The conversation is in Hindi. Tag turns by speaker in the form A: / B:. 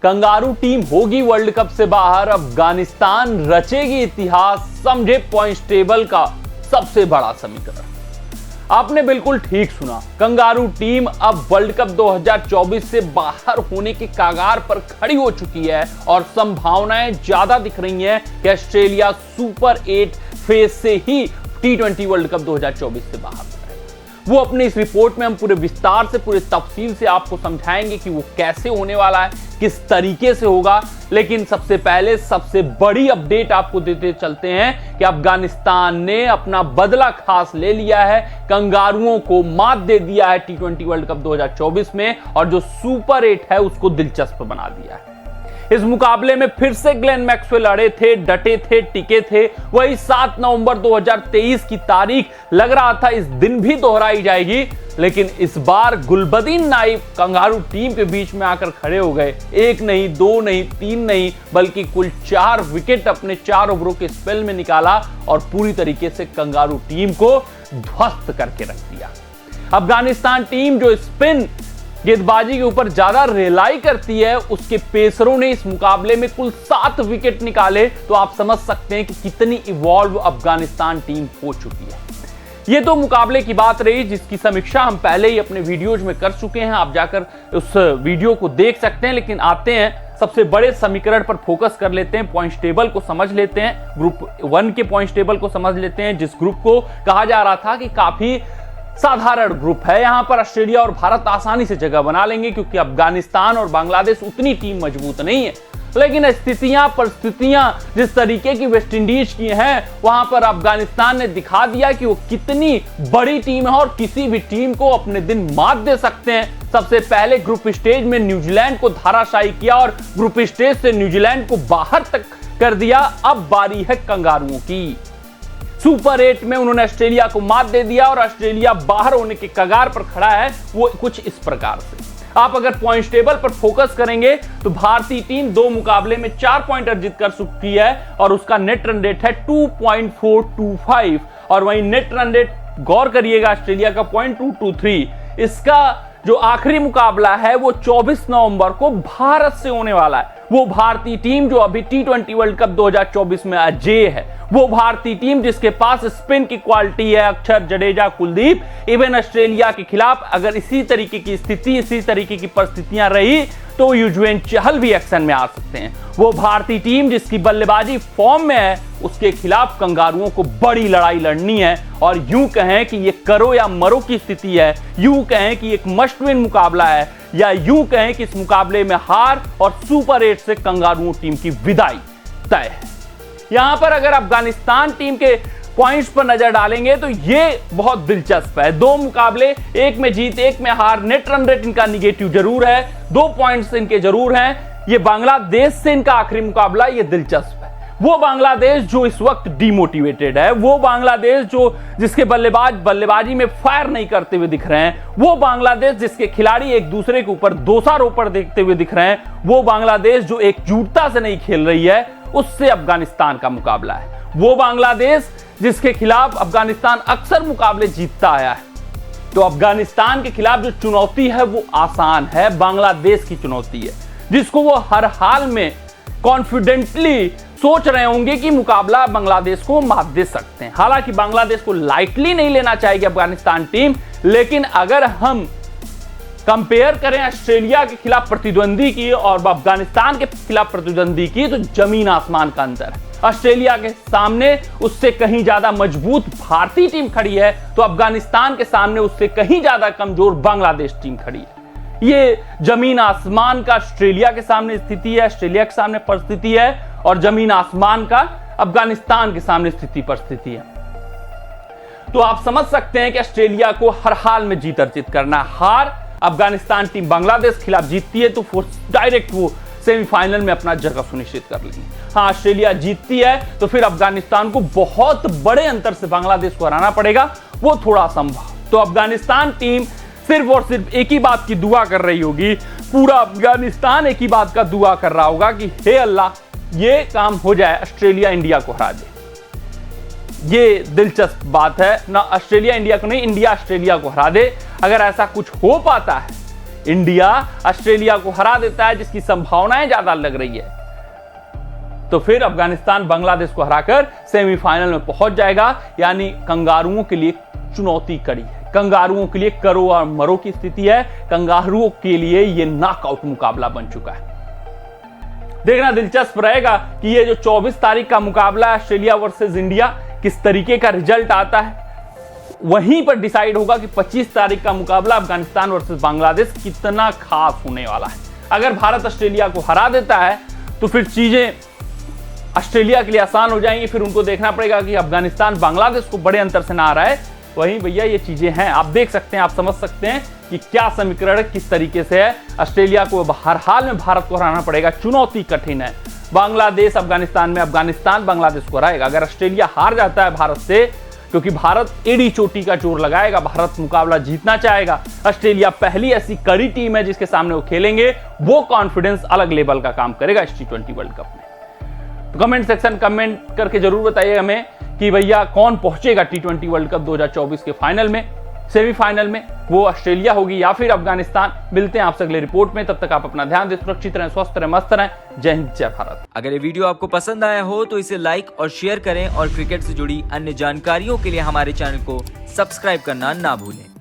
A: कंगारू टीम होगी वर्ल्ड कप से बाहर, अफगानिस्तान रचेगी इतिहास, समझे पॉइंट्स टेबल का सबसे बड़ा समीकरण। आपने बिल्कुल ठीक सुना, कंगारू टीम अब वर्ल्ड कप 2024 से बाहर होने के कगार पर खड़ी हो चुकी है और संभावनाएं ज्यादा दिख रही हैं कि ऑस्ट्रेलिया सुपर 8 फेज से ही T20 वर्ल्ड कप 2024 से बाहर। वो अपनी इस रिपोर्ट में हम पूरे विस्तार से, पूरे तफसील से आपको समझाएंगे कि वो कैसे होने वाला है, किस तरीके से होगा। लेकिन सबसे पहले सबसे बड़ी अपडेट आपको देते चलते हैं कि अफगानिस्तान ने अपना बदला खास ले लिया है, कंगारुओं को मात दे दिया है T20 वर्ल्ड कप 2024 में और जो सुपर 8 है उसको दिलचस्प बना दिया है। इस मुकाबले में फिर से ग्लेन मैक्सवेल अड़े थे, डटे थे, टिके थे। वही 7 नवंबर 2023 की तारीख लग रहा था इस दिन भी दोहराई जाएगी, लेकिन इस बार गुलबदीन नाइब कंगारू टीम के बीच में आकर खड़े हो गए। 1 नहीं, 2 नहीं, 3 नहीं, बल्कि कुल 4 विकेट अपने 4 ओवरों के स्पेल में निकाला और पूरी तरीके से कंगारू टीम को ध्वस्त करके रख दिया। अफगानिस्तान टीम जो स्पिन गेंदबाजी के ऊपर ज्यादा रिलाई करती है, उसके पेसरों ने इस मुकाबले में कुल 7 विकेट निकाले। तो आप समझ सकते हैं कि कितनी इवॉल्व अफगानिस्तान टीम हो चुकी है। ये तो मुकाबले की बात रही जिसकी समीक्षा हम पहले ही अपने वीडियोज में कर चुके हैं, आप जाकर उस वीडियो को देख सकते हैं। लेकिन आते हैं सबसे बड़े समीकरण पर फोकस कर लेते हैं, पॉइंट्स टेबल को समझ लेते हैं, ग्रुप 1 के पॉइंट्स टेबल को समझ लेते हैं, जिस ग्रुप को कहा जा रहा था कि काफी साधारण ग्रुप है। यहां पर ऑस्ट्रेलिया और भारत आसानी से जगह बना लेंगे क्योंकि अफगानिस्तान और बांग्लादेश उतनी टीम मजबूत नहीं है। लेकिन स्थितियां, परिस्थितियां जिस तरीके की वेस्ट इंडीज की हैं, वहां पर अफगानिस्तान ने दिखा दिया कि वो कितनी बड़ी टीम है और किसी भी टीम को अपने दिन मात दे सकते हैं। सबसे पहले ग्रुप स्टेज में न्यूजीलैंड को धाराशायी किया और ग्रुप स्टेज से न्यूजीलैंड को बाहर तक कर दिया। अब बारी है कंगारुओं की। सुपर 8 में उन्होंने ऑस्ट्रेलिया को मात दे दिया और ऑस्ट्रेलिया बाहर होने के कगार पर खड़ा है। वो कुछ इस प्रकार से, आप अगर पॉइंट्स टेबल पर फोकस करेंगे तो भारतीय टीम 2 मुकाबले में 4 पॉइंट अर्जित कर चुकी है और उसका नेट रन रेट है 2.425 और वहीं नेट रन रेट गौर करिएगा ऑस्ट्रेलिया का 0.223। इसका जो आखिरी मुकाबला है वो 24 नवंबर को भारत से होने वाला है। वो भारतीय टीम जो अभी T20 वर्ल्ड कप 2024 में अजेय है, वो भारतीय टीम जिसके पास स्पिन की क्वालिटी है, अक्षर, जडेजा, कुलदीप। इवन ऑस्ट्रेलिया के खिलाफ अगर इसी तरीके की स्थिति, इसी तरीके की परिस्थितियां रही तो युजवेंद्र चहल भी एक्शन में आ सकते हैं। वो भारतीय टीम जिसकी बल्लेबाजी फॉर्म में है, उसके खिलाफ कंगारुओं को बड़ी लड़ाई लड़नी है और यूं कहें कि ये करो या मरो की स्थिति है, यूं कहें कि एक मस्ट विन मुकाबला है, या यूं कहें कि इस मुकाबले में हार और सुपर 8 से कंगारुओं टीम की विदाई तय है। यहां पर अगर अफगानिस्तान टीम के पॉइंट्स पर नजर डालेंगे तो ये बहुत दिलचस्प है। 2 मुकाबले, 1 में जीत, 1 में हार, नेट रन रेट इनका निगेटिव जरूर है, 2 पॉइंट्स इनके जरूर हैं। ये बांग्लादेश से इनका आखिरी मुकाबला, ये दिलचस्प है। वो बांग्लादेश जो इस वक्त डिमोटिवेटेड है, वो बांग्लादेश जो जिसके बल्लेबाज बल्लेबाजी में फायर नहीं करते हुए दिख रहे हैं, वो बांग्लादेश जिसके खिलाड़ी एक दूसरे के ऊपर दोषारोपण देखते हुए दिख रहे हैं, वो बांग्लादेश जो एकजुटता से नहीं खेल रही है, उससे अफगानिस्तान का मुकाबला है। वो बांग्लादेश जिसके खिलाफ अफगानिस्तान अक्सर मुकाबले जीतता आया है। तो अफगानिस्तान के खिलाफ जो चुनौती है वो आसान है, बांग्लादेश की चुनौती है, जिसको वो हर हाल में कॉन्फिडेंटली सोच रहे होंगे कि मुकाबला बांग्लादेश को मात दे सकते हैं। हालांकि बांग्लादेश को लाइटली नहीं लेना चाहिए अफगानिस्तान टीम, लेकिन अगर हम कंपेयर करें ऑस्ट्रेलिया के खिलाफ प्रतिद्वंदी की और अफगानिस्तान के खिलाफ प्रतिद्वंदी की, तो जमीन आसमान का अंतर है। ऑस्ट्रेलिया के सामने उससे कहीं ज्यादा मजबूत भारतीय टीम खड़ी है, तो अफगानिस्तान के सामने उससे कहीं ज्यादा कमजोर बांग्लादेश टीम खड़ी है। ये जमीन आसमान का ऑस्ट्रेलिया के सामने स्थिति है, ऑस्ट्रेलिया के सामने परिस्थिति है, और जमीन आसमान का अफगानिस्तान के सामने स्थिति परिस्थिति है। तो आप समझ सकते हैं कि ऑस्ट्रेलिया को हर हाल में जीत अर्जित करना है। हार अफगानिस्तान टीम बांग्लादेश के खिलाफ जीतती है तो डायरेक्ट वो सेमीफाइनल में अपना जगह सुनिश्चित कर लेंगे। हाँ, ऑस्ट्रेलिया जीतती है तो फिर अफगानिस्तान को बहुत बड़े अंतर से बांग्लादेश को हराना पड़ेगा, वो थोड़ा असंभव। तो अफगानिस्तान टीम सिर्फ और सिर्फ एक ही बात की दुआ कर रही होगी, पूरा अफगानिस्तान एक ही बात का दुआ कर रहा होगा कि हे अल्लाह, ये काम हो जाए, ऑस्ट्रेलिया इंडिया को हरा दे। ये दिलचस्प बात है ना, ऑस्ट्रेलिया इंडिया को नहीं, इंडिया ऑस्ट्रेलिया को हरा दे। अगर ऐसा कुछ हो पाता है इंडिया ऑस्ट्रेलिया को हरा देता है, जिसकी संभावनाएं ज्यादा लग रही है, तो फिर अफगानिस्तान बांग्लादेश को हराकर सेमीफाइनल में पहुंच जाएगा। यानी कंगारुओं के लिए चुनौती कड़ी है, कंगारुओं के लिए करो और मरो की स्थिति है, कंगारुओं के लिए यह नॉकआउट मुकाबला बन चुका है। देखना दिलचस्प रहेगा कि ये जो 24 तारीख का मुकाबला है ऑस्ट्रेलिया वर्सेस इंडिया, किस तरीके का रिजल्ट आता है। वहीं पर डिसाइड होगा कि 25 तारीख का मुकाबला अफगानिस्तान वर्सेस बांग्लादेश कितना खास होने वाला है। अगर भारत ऑस्ट्रेलिया को हरा देता है तो फिर चीजें ऑस्ट्रेलिया के लिए आसान हो जाएंगी, फिर उनको देखना पड़ेगा कि अफगानिस्तान बांग्लादेश को बड़े अंतर से ना हरा है। वहीं भैया ये चीजें हैं, आप देख सकते हैं, आप समझ सकते हैं कि क्या समीकरण किस तरीके से है। ऑस्ट्रेलिया को हर हाल में भारत को हराना पड़ेगा, चुनौती कठिन है। बांग्लादेश अफगानिस्तान में अफगानिस्तान बांग्लादेश को हराएगा। अगर ऑस्ट्रेलिया हार जाता है भारत से, क्योंकि भारत एड़ी चोटी का जोर लगाएगा, भारत मुकाबला जीतना चाहेगा, ऑस्ट्रेलिया पहली ऐसी कड़ी टीम है जिसके सामने वो खेलेंगे, वो कॉन्फिडेंस अलग लेवल का काम करेगा इस T20 वर्ल्ड कप में। तो कमेंट सेक्शन कमेंट करके जरूर बताइए हमें कि भैया कौन पहुंचेगा T20 वर्ल्ड कप 2024 के फाइनल में, सेमीफाइनल में, वो ऑस्ट्रेलिया होगी या फिर अफगानिस्तान। मिलते हैं आपसे अगले रिपोर्ट में, तब तक आप अपना ध्यान दें, सुरक्षित रहें, स्वस्थ रहें, मस्त रहें। जय हिंद, जय भारत।
B: अगर ये वीडियो आपको पसंद आया हो तो इसे लाइक और शेयर करें और क्रिकेट से जुड़ी अन्य जानकारियों के लिए हमारे चैनल को सब्सक्राइब करना ना भूलें।